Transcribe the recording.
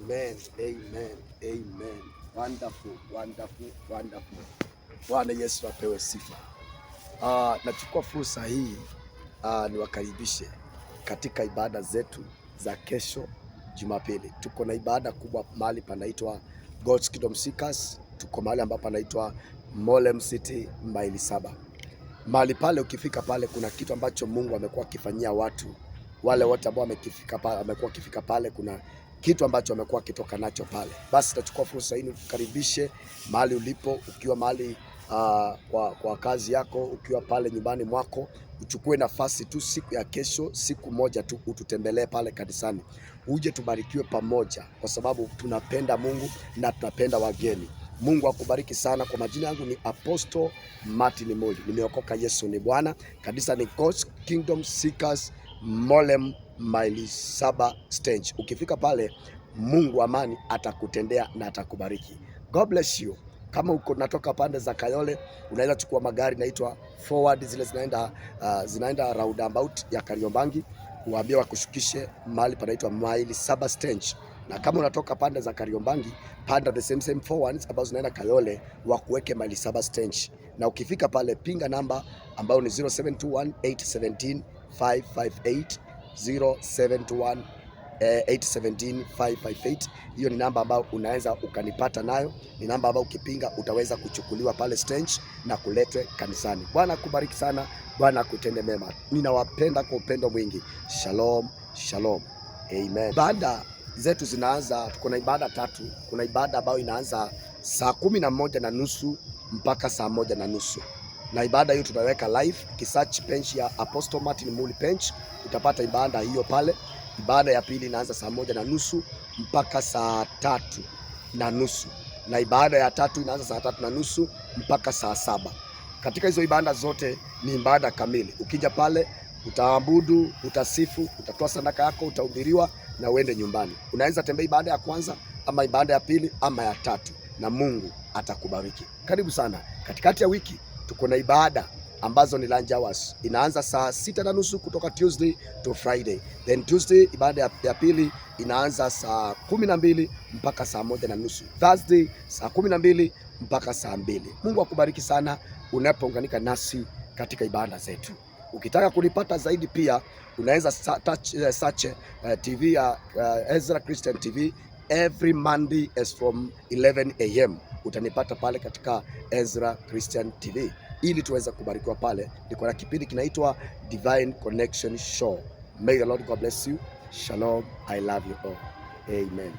Amen. Amen. Amen. Wonderful, wonderful, wonderful. Bwana Yesu apewe sifa. Nachukua fursa hii niwakaribishe katika ibada zetu za kesho Jumapili. Tuko na ibada kubwa mahali panaitwa God's Kingdom Seekers. Tuko mahali ambapo panaitwa Molem City maili 7. Mahali pale ukifika pale kuna kitu ambacho Mungu amekuwa akifanyia watu. Wale wote ambao amekuwa akifika pale kuna kitu ambacho amekuwa akitoka nacho pale. Basi tachukua fursa hii nikukaribishe mahali ulipo, ukiwa mahali kwa kazi yako, ukiwa pale nyumbani mwako, uchukue nafasi tu siku ya kesho, siku moja tu ututembelee pale kanisani. Uje tubarikiwe pamoja kwa sababu tunapenda Mungu na tunapenda wageni. Mungu akubariki sana. Kwa majina yangu ni Apostle Martin Muli. Nimeokoka, Yesu ni Bwana. Kanisa ni God's Kingdom Seekers Molem maili 7 stage. Ukifika pale, Mungu amani atakutendea na atakubariki. God bless you. Kama uko natoka pande za Kayole, unaweza chukua magari naitwa forward, zile zinaenda roundabout ya Kariobangi, uambie wakushukishe mahali panaitwa maili 7 stage. Na kama unatoka pande za Kariobangi, panda the same forwards ambazo zinaenda Kayole, wakuweke maili 7 stage. Na ukifika pale, pinga namba ambayo ni 0721817558 0721817558. Hiyo ni namba ambayo unaweza ukanipata nayo. Ni namba ambayo ukipinga utaweza kuchukuliwa pale stage na kuletwe kanisani. Bwana akubariki sana. Bwana akutende mema. Ninawapenda kwa upendo mwingi. Shalom, shalom. Amen. Ibada zetu zinaanza, tuko na ibada 3. Kuna ibada ambayo inaanza saa 11:30 mpaka saa 1:30. Na ibada hiyo tunaweka live. Kisearch page ya Apostle Martin Muli page, utapata ibada hiyo pale. Ibada ya pili inaanza saa 1:30 mpaka saa 3:30. Na ibada ya tatu inaanza saa 3:30 mpaka saa 7. Katika hizo ibada zote ni ibada kamili. Ukija pale utaabudu, utasifu, utatoa sadaka yako, utahubiriwa na uende nyumbani. Unaweza tembea ibada ya kwanza ama ibada ya pili ama ya tatu, na Mungu atakubariki. Karibu sana. Katikati ya wiki tuko na ibada ambazo ni lunch hours. Inaanza saa 6:30 kutoka Tuesday to Friday. Then Tuesday ibada ya pili inaanza saa 12 mpaka saa 1:30. Thursday saa 12 mpaka saa 2. Mungu akubariki sana unapounganika nasi katika ibada zetu. Ukitaka kunipata zaidi pia unaweza search TV ya Ezra Christian TV every Monday as from 11 AM. Utanipata pale katika Ezra Christian TV ili tuweze kubarikiwa pale. Niko na kipindi kinaitwa Divine Connection Show. May the Lord God bless you. Shalom. I love you all. Amen.